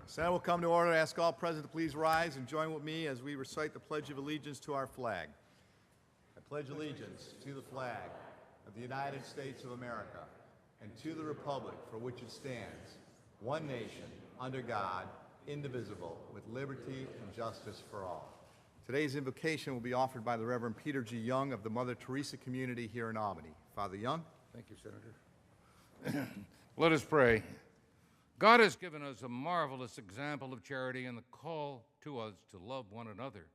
Senate will come to order. I ask all present to please rise and join with me as we recite the Pledge of Allegiance to our flag. I pledge allegiance to the flag of the United States of America and to the republic for which it stands, one nation, under God, indivisible, with liberty and justice for all. Today's invocation will be offered by the Reverend Peter G. Young of the Mother Teresa community here in Albany. Father Young. Thank you, Senator. Let us pray. God has given us a marvelous example of charity and the call to us to love one another.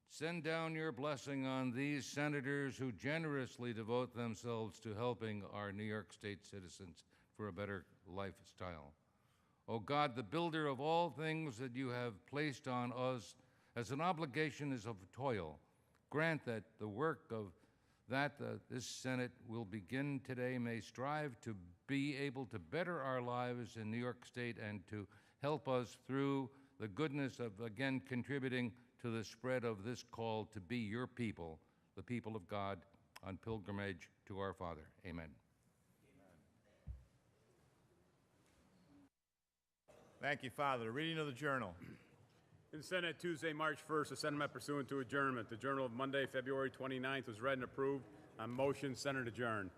Send down your blessing on these senators who generously devote themselves to helping our New York State citizens for a better lifestyle. O God, the builder of all things that you have placed on us as an obligation is of toil, grant that the work of this Senate will begin today may strive to be able to better our lives in New York State and to help us through the goodness of, again, contributing to the spread of this call to be your people, the people of God, on pilgrimage to our Father. Amen. Thank you, Father. The reading of the journal. In the Senate, Tuesday, March 1st, the Senate met pursuant to adjournment. The journal of Monday, February 29th was read and approved. On motion, Senate adjourned.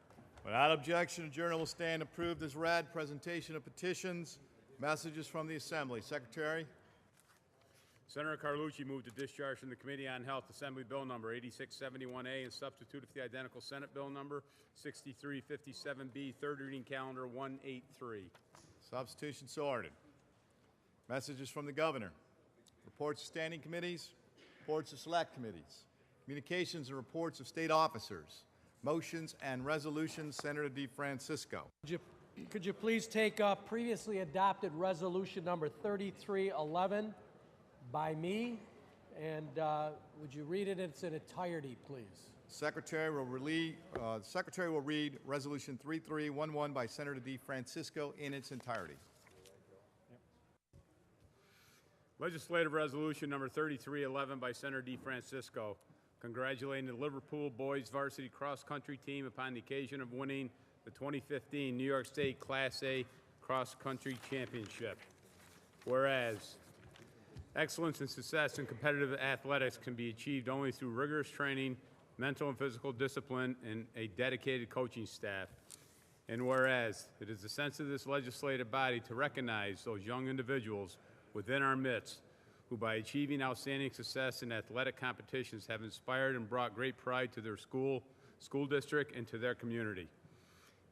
Without objection, the journal will stand approved as read. Presentation of petitions, messages from the Assembly. Secretary. Senator Carlucci moved to discharge from the Committee on Health Assembly Bill number 8671A and substitute for the identical Senate Bill number 6357B, third reading calendar 183. Substitution so ordered. Messages from the Governor. Reports of standing committees, reports of select committees, communications and reports of state officers, motions and resolutions. Senator DeFrancisco. Could you please take up previously adopted resolution number 3311 by me, and would you read it in its entirety, please? Secretary will read resolution 3311 by Senator DeFrancisco in its entirety. Legislative Resolution number 3311 by Senator DeFrancisco, congratulating the Liverpool boys varsity cross-country team upon the occasion of winning the 2015 New York State Class A cross-country championship. Whereas, excellence and success in competitive athletics can be achieved only through rigorous training, mental and physical discipline, and a dedicated coaching staff. And whereas, it is the sense of this legislative body to recognize those young individuals within our midst who, by achieving outstanding success in athletic competitions, have inspired and brought great pride to their school district, and to their community.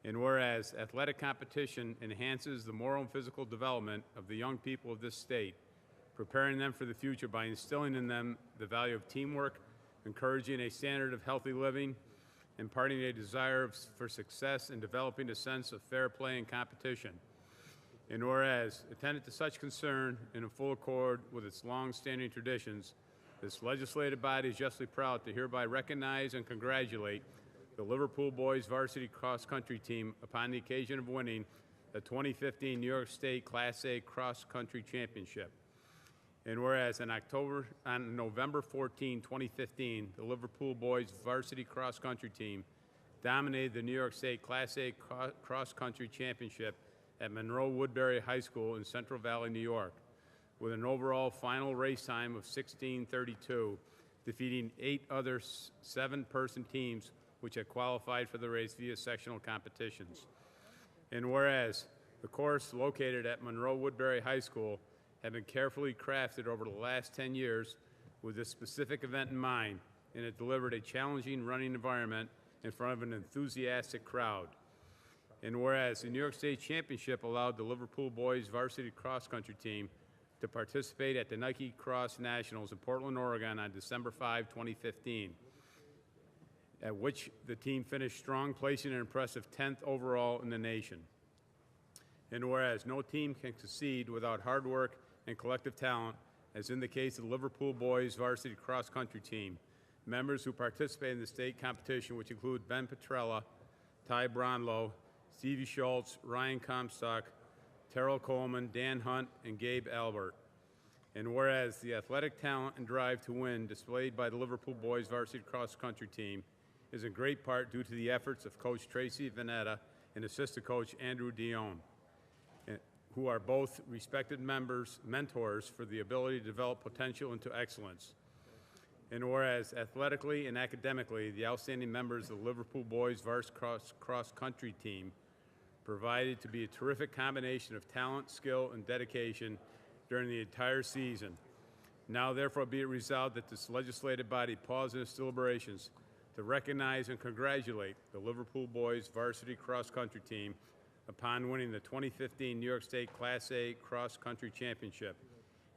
And whereas athletic competition enhances the moral and physical development of the young people of this state, preparing them for the future by instilling in them the value of teamwork, encouraging a standard of healthy living, imparting a desire for success, and developing a sense of fair play and competition. And whereas, attendant to such concern and in full accord with its long-standing traditions, this legislative body is justly proud to hereby recognize and congratulate the Liverpool boys varsity cross-country team upon the occasion of winning the 2015 New York State Class A cross-country championship. And whereas on November 14, 2015, the Liverpool boys varsity cross-country team dominated the New York State Class A cross-country championship at Monroe Woodbury High School in Central Valley, New York, with an overall final race time of 16:32, defeating 8 other 7-person teams which had qualified for the race via sectional competitions. And whereas the course located at Monroe Woodbury High School had been carefully crafted over the last 10 years with this specific event in mind, and it delivered a challenging running environment in front of an enthusiastic crowd. And whereas the New York State Championship allowed the Liverpool boys varsity cross-country team to participate at the Nike Cross Nationals in Portland, Oregon on December 5, 2015, at which the team finished strong, placing an impressive 10th overall in the nation. And whereas no team can succeed without hard work and collective talent, as in the case of the Liverpool boys varsity cross-country team, members who participate in the state competition, which include Ben Petrella, Ty Bronlow, Stevie Schultz, Ryan Comstock, Terrell Coleman, Dan Hunt, and Gabe Albert. And whereas the athletic talent and drive to win displayed by the Liverpool boys varsity cross-country team is in great part due to the efforts of Coach Tracy Vanetta and assistant coach Andrew Dion, who are both respected mentors for the ability to develop potential into excellence. And whereas athletically and academically, the outstanding members of the Liverpool Boys Varsity Cross Country team provided to be a terrific combination of talent, skill, and dedication during the entire season. Now, therefore, be it resolved that this legislative body pause in its deliberations to recognize and congratulate the Liverpool Boys Varsity Cross Country team upon winning the 2015 New York State Class A Cross Country Championship.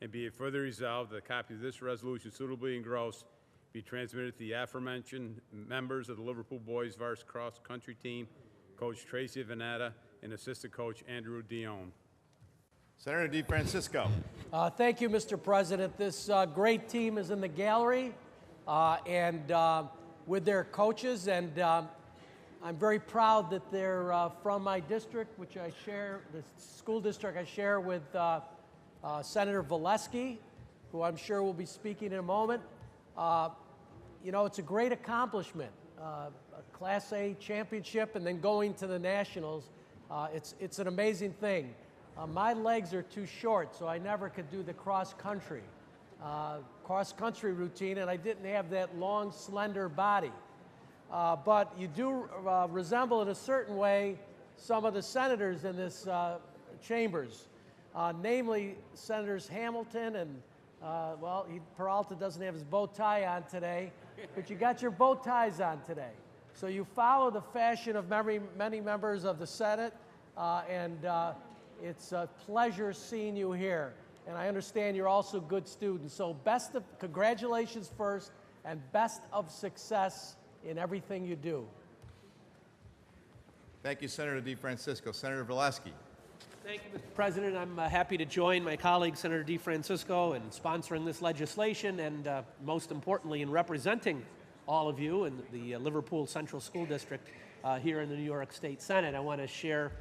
And be it further resolved that a copy of this resolution suitably engrossed be transmitted to the aforementioned members of the Liverpool Boys Varsity Cross Country team, Coach Tracy Venata and Assistant Coach Andrew Dion. Senator DeFrancisco. Thank you, Mr. President. This great team is in the gallery and with their coaches, and I'm very proud that they're from my district, which I share, the school district I share with Senator Valesky, who I'm sure will be speaking in a moment. You know, it's a great accomplishment, a Class A championship and then going to the Nationals. It's an amazing thing. My legs are too short, so I never could do the cross-country routine, and I didn't have that long, slender body. But you do resemble in a certain way some of the senators in this chambers. Namely Senators Hamilton and, well, Peralta doesn't have his bow tie on today, but you got your bow ties on today. So you follow the fashion of many members of the Senate, and it's a pleasure seeing you here. And I understand you're also good students. So congratulations first, and best of success in everything you do. Thank you, Senator DeFrancisco. Senator Valesky. Thank you, Mr. President. I'm happy to join my colleague, Senator DeFrancisco, in sponsoring this legislation and, most importantly, in representing all of you in the Liverpool Central School District here in the New York State Senate. I want to share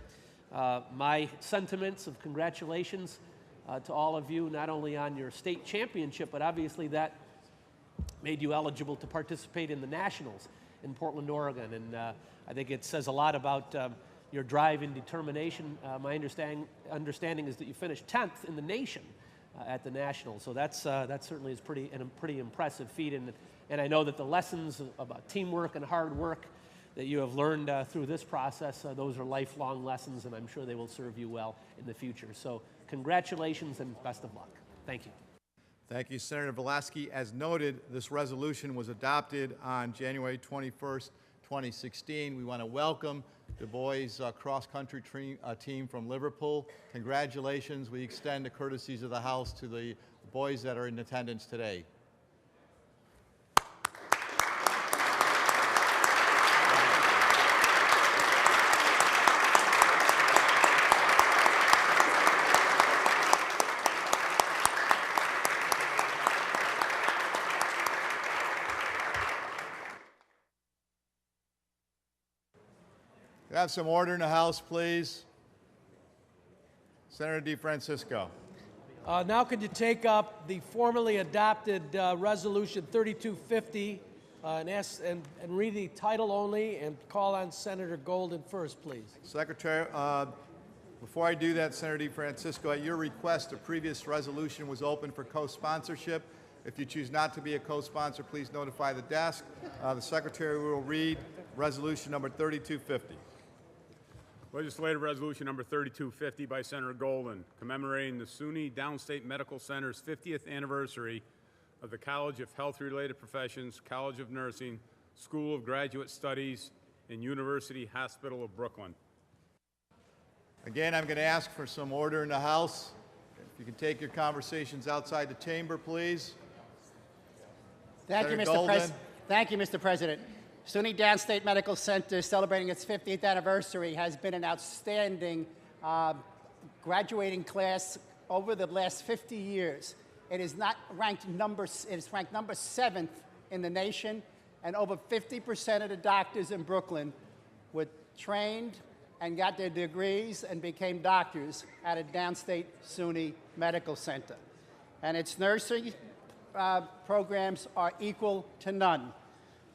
my sentiments of congratulations to all of you, not only on your state championship, but obviously that made you eligible to participate in the Nationals in Portland, Oregon. And I think it says a lot about your drive and determination. My understanding is that you finished 10th in the nation at the Nationals. So that certainly is a pretty impressive feat. And I know that the lessons about teamwork and hard work that you have learned through this process, those are lifelong lessons, and I'm sure they will serve you well in the future. So congratulations and best of luck. Thank you. Thank you, Senator Valesky. As noted, this resolution was adopted on January 21st, 2016. We want to welcome the boys cross-country team from Liverpool. Congratulations. We extend the courtesies of the House to the boys that are in attendance today. Can I have some order in the House, please? Senator DeFrancisco. Now could you take up the formally adopted Resolution 3250 and read the title only and call on Senator Golden first, please. Secretary, before I do that, Senator DeFrancisco, at your request, a previous resolution was open for co-sponsorship. If you choose not to be a co-sponsor, please notify the desk. The Secretary will read Resolution number 3250. Legislative Resolution number 3250 by Senator Golden, commemorating the SUNY Downstate Medical Center's 50th anniversary of the College of Health-Related Professions, College of Nursing, School of Graduate Studies, and University Hospital of Brooklyn. Again, I'm going to ask for some order in the House. If you can take your conversations outside the chamber, please. Thank you, Mr. President. SUNY Downstate Medical Center, celebrating its 50th anniversary, has been an outstanding graduating class over the last 50 years. It is ranked number 7th in the nation, and over 50% of the doctors in Brooklyn were trained and got their degrees and became doctors at a Downstate SUNY Medical Center. And its nursing programs are equal to none.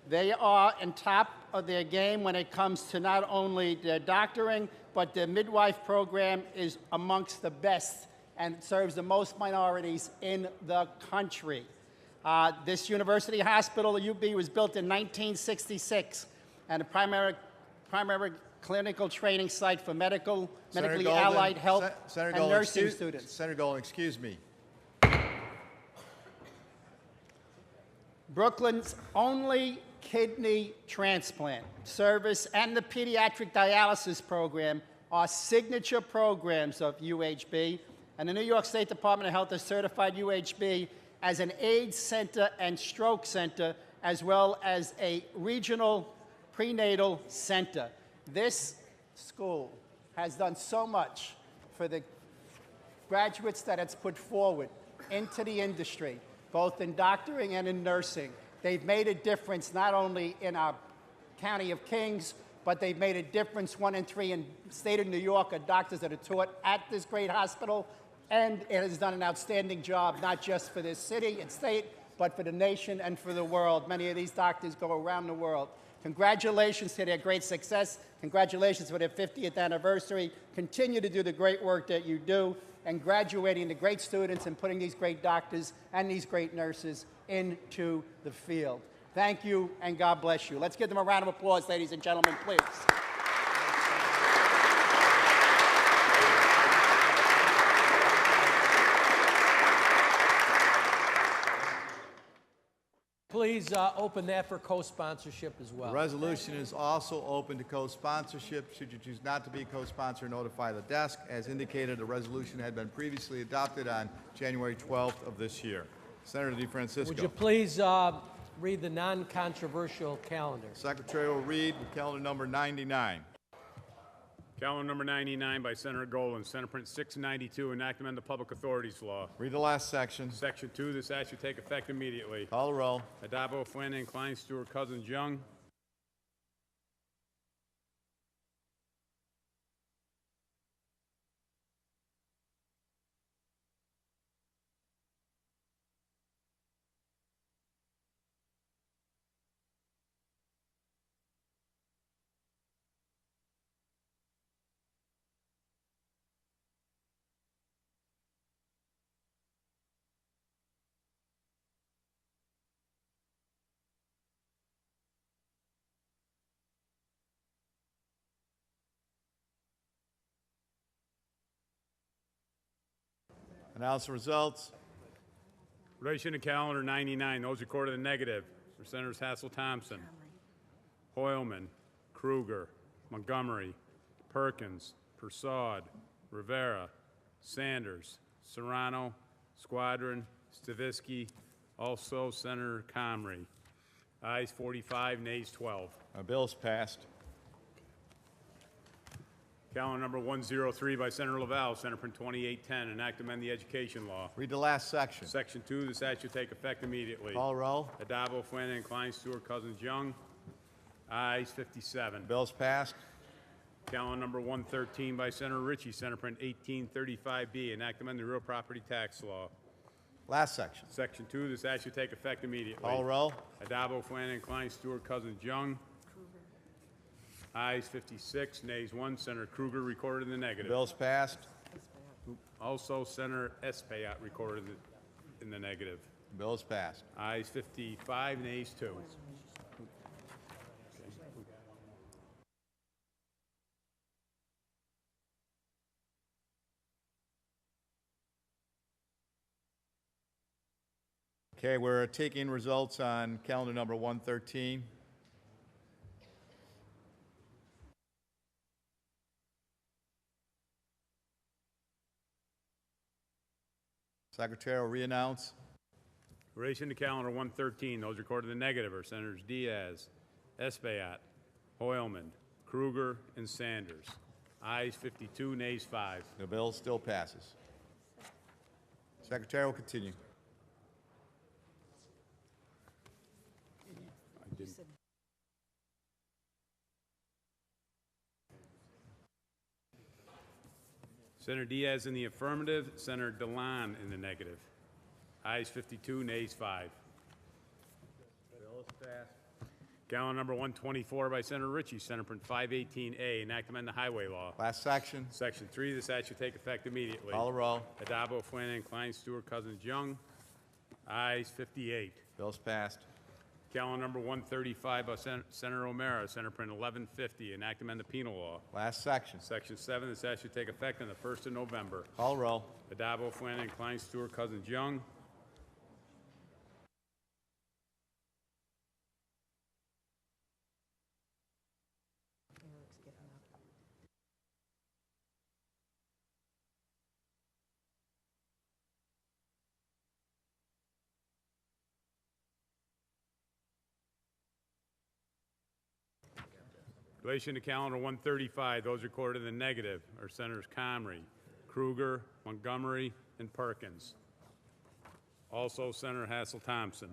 They are in top of their game when it comes to not only their doctoring, but their midwife program is amongst the best and serves the most minorities in the country. This university hospital, the UB, was built in 1966 and a primary clinical training site for medically Golden, allied health Senator and Golden, nursing students. Senator Golden, excuse me. Brooklyn's only kidney transplant service and the pediatric dialysis program are signature programs of UHB, and the New York State Department of Health has certified UHB as an AIDS center and stroke center, as well as a regional prenatal center. This school has done so much for the graduates that it's put forward into the industry, both in doctoring and in nursing. They've made a difference not only in our County of Kings, but they've made a difference. 1 in 3 in the state of New York are doctors that are taught at this great hospital, and it has done an outstanding job, not just for this city and state, but for the nation and for the world. Many of these doctors go around the world. Congratulations to their great success. Congratulations for their 50th anniversary. Continue to do the great work that you do, and graduating the great students and putting these great doctors and these great nurses into the field. Thank you, and God bless you. Let's give them a round of applause, ladies and gentlemen, please. Please open that for co-sponsorship as well. The resolution is also open to co-sponsorship. Should you choose not to be a co-sponsor, notify the desk. As indicated, the resolution had been previously adopted on January 12th of this year. Senator DeFrancisco. Would you please read the non-controversial calendar? Secretary will read calendar number 99. Calendar number 99 by Senator Golden, Senate Print 692, enactment of the Public Authorities Law. Read the last section. Section 2, this act should take effect immediately. Call the roll. Addabbo, Flanagan, Klein, Stewart, Cousins, Young. Announce the results. Relation to calendar 99, those recorded in the negative for Senators Hassel Thompson, Hoylman, Kruger, Montgomery, Perkins, Persaud, Rivera, Sanders, Serrano, Squadron, Stavisky, also Senator Comrie. Ayes 45, nays 12. Bill's passed. Calendar number 103 by Senator Laval, Senate Print 2810, enact amend the education law. Read the last section. Section 2, this act should take effect immediately. Call the roll. Addabbo, Flanagan, Klein, Stewart, Cousins, Young. Ayes 57. Bill's passed. Calendar number 113 by Senator Ritchie, Senate Print 1835B, enact amend the real property tax law. Last section. Section 2, this act should take effect immediately. Call the roll. Addabbo, Flanagan, Klein, Stewart, Cousins, Young. Ayes 56, nays 1. Senator Kruger recorded in the negative. Bill's passed. Also, Senator Espaillat recorded in the negative. Bill's passed. Ayes 55, nays 2. Okay, we're taking results on calendar number 113. Secretary will re-announce. Relation to calendar 113, those recorded in the negative are Senators Diaz, Espaillat, Hoylman, Kruger, and Sanders. Ayes 52, nays 5. The bill still passes. Secretary will continue. Senator Diaz in the affirmative, Senator DeLon in the negative. Ayes 52, nays 5. Calendar number 124 by Senator Ritchie, Senate Print 518A, enact amend the highway law. Last section. Section 3 of the statute take effect immediately. Call the roll. Addabbo, Flanagan, Klein, Stewart, Cousins, Young. Ayes 58. Bill's passed. Calendar number 135 by Senator O'Mara, Senate Print 1150, enact amend the penal law. Last section. Section 7 of the statute take effect on the 1st of November. Call the roll. Addabbo, Flanagan, Klein, Stewart, Cousins, Young. In relation to calendar 135, those recorded in the negative are Senators Comrie, Kruger, Montgomery, and Perkins. Also, Senator Hassel-Thompson.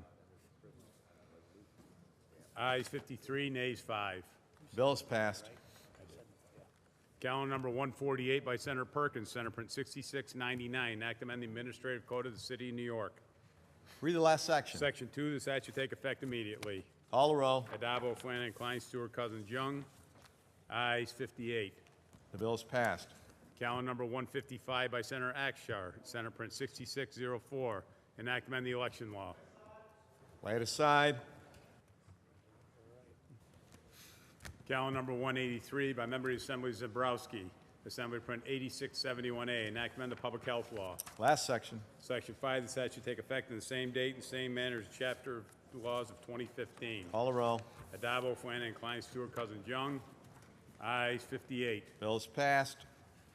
Ayes 53, nays 5. Bill is passed. Calendar number 148 by Senator Perkins, Senate Print 6699, act amend the Administrative Code of the City of New York. Read the last section. Section 2 of the statute take effect immediately. Call the roll. Addabbo, Flanagan, Klein, Stewart, Cousins, Young. Ayes 58. The bill is passed. Calendar number 155 by Senator Akshar, Senate Print 6604, enact amend the election law. Lay it aside. Calendar number 183 by Member of the Assembly Zabrowski, Assembly Print 8671A, enact amend the public health law. Last section. Section 5 of the statute take effect in the same date and same manner as chapter of the laws of 2015. Call the roll. Addabbo, Flanagan, Klein, Stewart, Cousins, Young. Ayes 58. Bill is passed.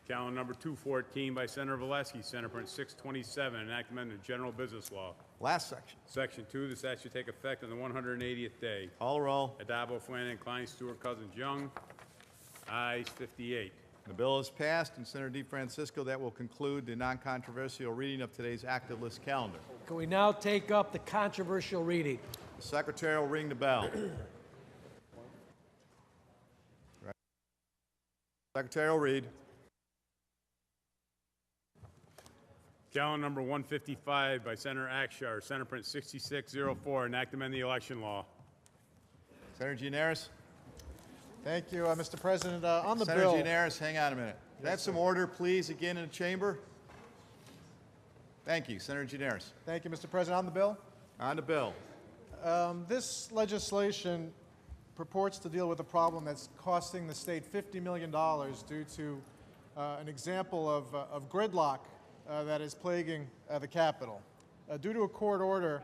Calendar number 214 by Senator Valesky, Senate Print 627, enact amendment to general business law. Last section. Section 2 of the statute take effect on the 180th day. Call the roll. Addabbo, Flanagan, Klein, Stewart, Cousins, Young. Ayes 58. The bill is passed, and Senator DeFrancisco, that will conclude the non-controversial reading of today's active list calendar. Can we now take up the controversial reading? The Secretary will ring the bell. Secretary will read. Calendar number 155 by Senator Akshar, Senate Print 6604, enact amend the election law. Senator Gianaris. Thank you, Mr. President. On the Senator bill, Gianaris, hang on a minute. Can I have some order, please, again in the chamber? Thank you. Senator Gianaris. thank you, Mr. President. On the bill, On the bill. this legislation purports to deal with a problem that's costing the state $50 million due to an example of gridlock that is plaguing the Capitol. Due to a court order,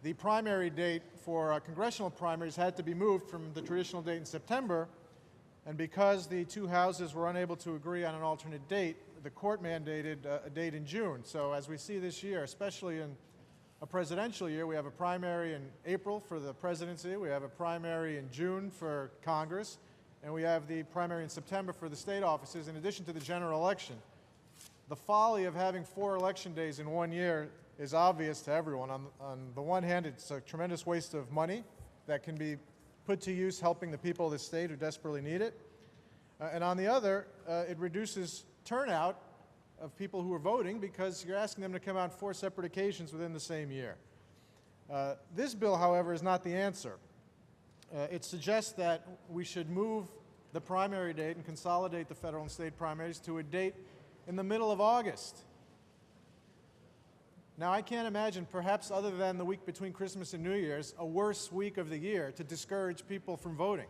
the primary date for congressional primaries had to be moved from the traditional date in September, and because the two houses were unable to agree on an alternate date, the court mandated a date in June. So as we see this year, especially in a presidential year, we have a primary in April for the presidency, we have a primary in June for Congress, and we have the primary in September for the state offices, in addition to the general election. The folly of having 4 election days in 1 year is obvious to everyone. On the one hand, it's a tremendous waste of money that can be put to use helping the people of the state who desperately need it. And on the other, it reduces turnout of people who are voting because you're asking them to come out on 4 separate occasions within the same year. This bill, however, is not the answer. It suggests that we should move the primary date and consolidate the federal and state primaries to a date in the middle of August. Now, I can't imagine, perhaps other than the week between Christmas and New Year's, a worse week of the year to discourage people from voting.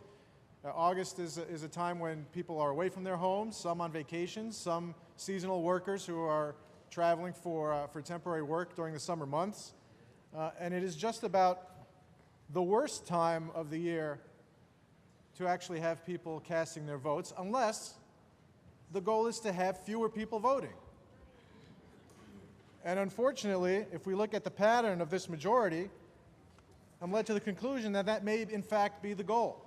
August is a time when people are away from their homes, some on vacation, some seasonal workers who are traveling for temporary work during the summer months. And it is just about the worst time of the year to actually have people casting their votes, unless the goal is to have fewer people voting. And unfortunately, if we look at the pattern of this majority, I'm led to the conclusion that that may in fact be the goal.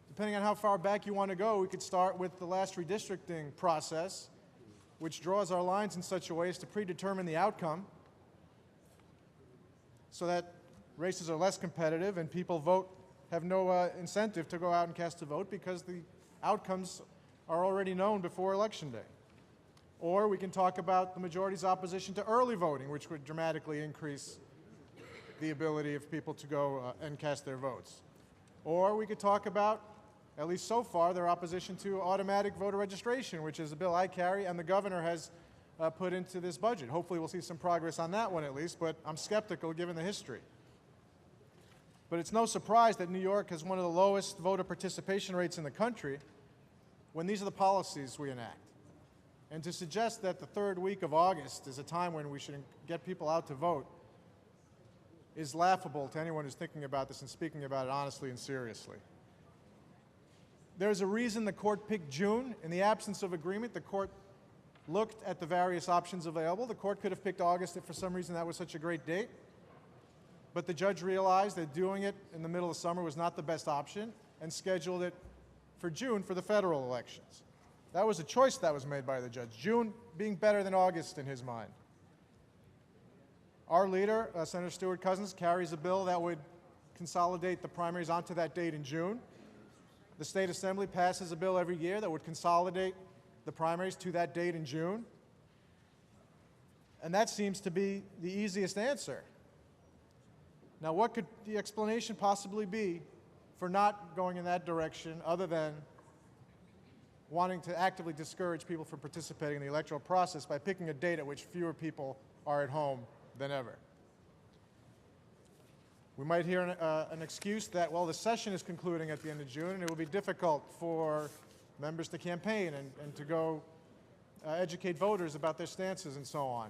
Depending on how far back you want to go, we could start with the last redistricting process, which draws our lines in such a way as to predetermine the outcome so that races are less competitive and people have no incentive to go out and cast a vote because the outcomes are already known before Election Day. Or we can talk about the majority's opposition to early voting, which would dramatically increase the ability of people to go and cast their votes. Or we could talk about, at least so far, their opposition to automatic voter registration, which is a bill I carry and the governor has put into this budget. Hopefully we'll see some progress on that one at least, but I'm skeptical given the history. But it's no surprise that New York has one of the lowest voter participation rates in the country when these are the policies we enact. And to suggest that the third week of August is a time when we should get people out to vote is laughable to anyone who's thinking about this and speaking about it honestly and seriously. There's a reason the court picked June. In the absence of agreement, the court looked at the various options available. The court could have picked August if for some reason that was such a great date. But the judge realized that doing it in the middle of summer was not the best option and scheduled it for June for the federal elections. That was a choice that was made by the judge, June being better than August in his mind. Our leader, Senator Stewart Cousins, carries a bill that would consolidate the primaries onto that date in June. The State Assembly passes a bill every year that would consolidate the primaries to that date in June. And that seems to be the easiest answer. Now, what could the explanation possibly be for not going in that direction other than wanting to actively discourage people from participating in the electoral process by picking a date at which fewer people are at home than ever? We might hear an excuse that, well, the session is concluding at the end of June and it will be difficult for members to campaign and to go educate voters about their stances and so on.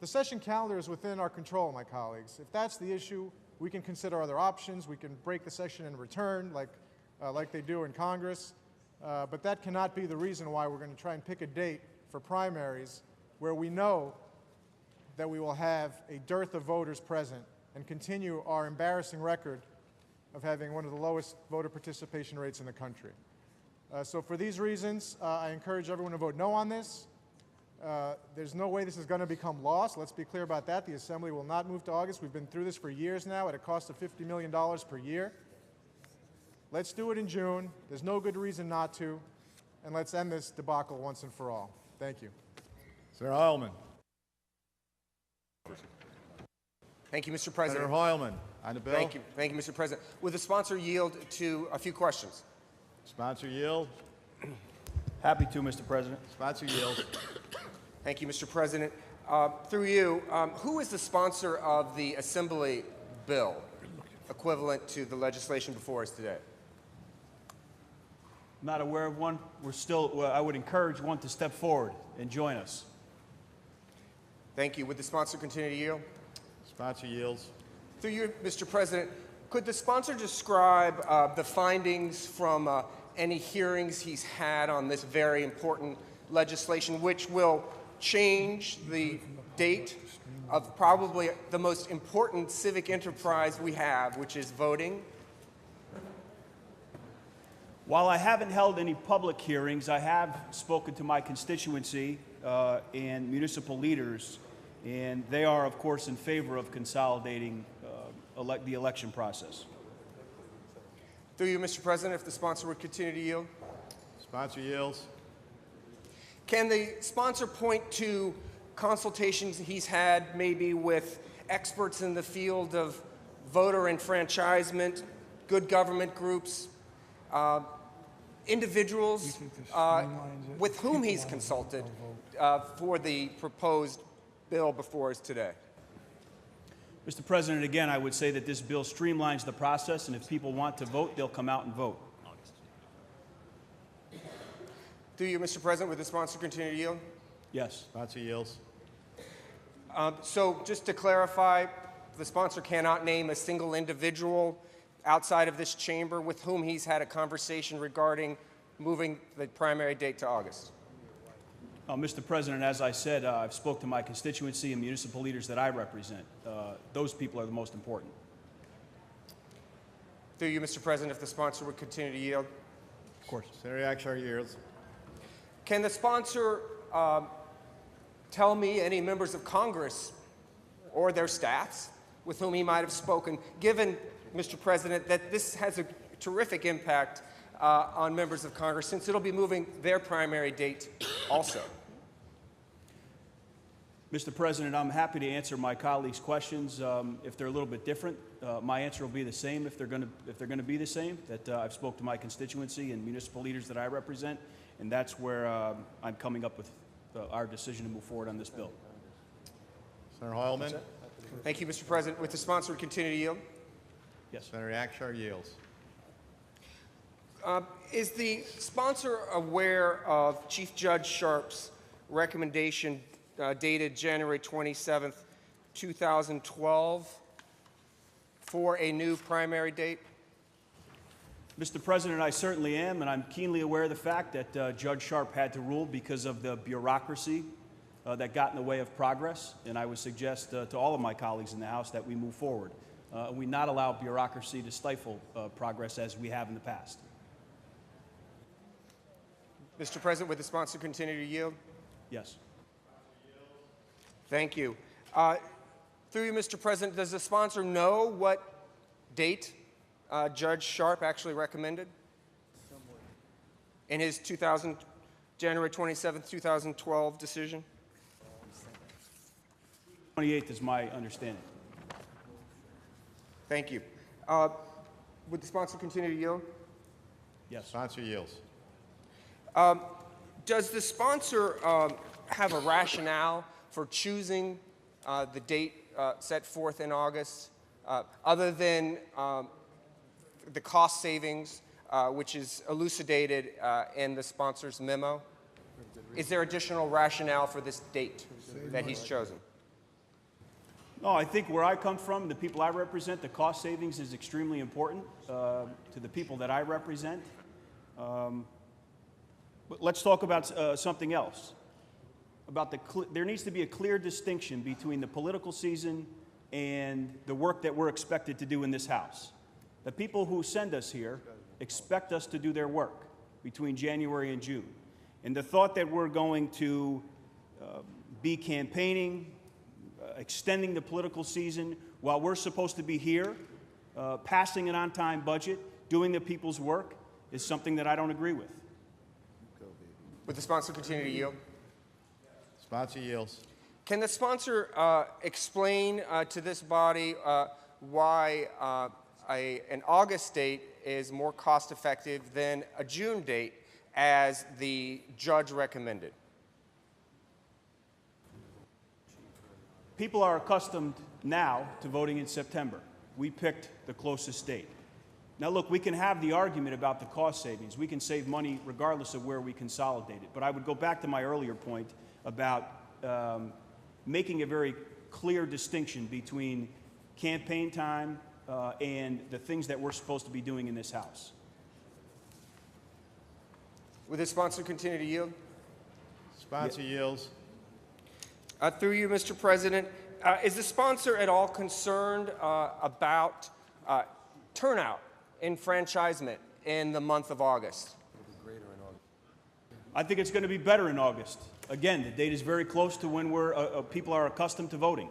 The session calendar is within our control, my colleagues. If that's the issue, we can consider other options. We can break the session and return like they do in Congress. But that cannot be the reason why we're going to try and pick a date for primaries where we know that we will have a dearth of voters present and continue our embarrassing record of having one of the lowest voter participation rates in the country. So for these reasons, I encourage everyone to vote no on this. There's no way this is going to become law, so let's be clear about that. The Assembly will not move to August. We've been through this for years now at a cost of $50 million per year. Let's do it in June. There's no good reason not to. And let's end this debacle once and for all. Thank you. Senator Heilman. Thank you, Mr. President. Senator Heilman, on the bill. Thank you, Mr. President. Will the sponsor yield to a few questions? Sponsor yield. Happy to, Mr. President. Sponsor yield. Thank you, Mr. President. Through you, who is the sponsor of the Assembly bill equivalent to the legislation before us today? I'm not aware of one. I would encourage one to step forward and join us. Thank you. Would the sponsor continue to yield? Sponsor yields. Through you, Mr. President, could the sponsor describe the findings from any hearings he's had on this very important legislation, which will change the date of probably the most important civic enterprise we have, which is voting? While I haven't held any public hearings, I have spoken to my constituency and municipal leaders, and they are, of course, in favor of consolidating the election process. Through you, Mr. President, if the sponsor would continue to yield. Sponsor yields. Can the sponsor point to consultations he's had maybe with experts in the field of voter enfranchisement, good government groups, individuals with whom he's consulted for the proposed bill before us today? Mr. President, again, I would say that this bill streamlines the process, and if people want to vote, they'll come out and vote. Through you, Mr. President, would the sponsor continue to yield? Yes. Sponsor yields. So just to clarify, the sponsor cannot name a single individual outside of this chamber with whom he's had a conversation regarding moving the primary date to August. Mr. President, as I said, I've spoke to my constituency and municipal leaders that I represent. Those people are the most important. Through you, Mr. President, if the sponsor would continue to yield. Of course. Senator Akshar yields. Can the sponsor tell me any members of Congress or their staffs with whom he might have spoken, given, Mr. President, that this has a terrific impact on members of Congress, since it'll be moving their primary date also? Mr. President, I'm happy to answer my colleagues' questions if they're a little bit different. My answer will be the same if they're going to be the same. That I've spoke to my constituency and municipal leaders that I represent, and that's where I'm coming up with our decision to move forward on this bill. Senator Hoylman? Thank you, Mr. President. With the sponsor, we continue to yield. Yes. Senator Akshar yields. Is the sponsor aware of Chief Judge Sharp's recommendation dated January 27th, 2012 for a new primary date? Mr. President, I certainly am, and I'm keenly aware of the fact that Judge Sharp had to rule because of the bureaucracy that got in the way of progress, and I would suggest to all of my colleagues in the House that we move forward. We not allow bureaucracy to stifle progress as we have in the past. Mr. President, would the sponsor continue to yield? Yes. Thank you. Through you, Mr. President, does the sponsor know what date Judge Sharp actually recommended in his January 27th, 2012 decision? 28th is my understanding. Thank you. Would the sponsor continue to yield? Yes. Sponsor yields. Does the sponsor have a rationale for choosing the date set forth in August, other than the cost savings, which is elucidated in the sponsor's memo? Is there additional rationale for this date that he's chosen? No, I think where I come from, the people I represent, the cost savings is extremely important to the people that I represent. But let's talk about something else. There needs to be a clear distinction between the political season and the work that we're expected to do in this House. The people who send us here expect us to do their work between January and June. And the thought that we're going to be campaigning, extending the political season while we're supposed to be here, passing an on-time budget, doing the people's work, is something that I don't agree with. Would the sponsor continue to yield? Sponsor yields. Can the sponsor explain to this body why an August date is more cost-effective than a June date, as the judge recommended? People are accustomed now to voting in September. We picked the closest date. Now, look, we can have the argument about the cost savings. We can save money regardless of where we consolidate it. But I would go back to my earlier point about making a very clear distinction between campaign time and the things that we're supposed to be doing in this House. Would the sponsor continue to yield? Sponsor yields. Through you, Mr. President, is the sponsor at all concerned about turnout, enfranchisement in the month of August? I think it's going to be better in August. Again, the date is very close to when people are accustomed to voting.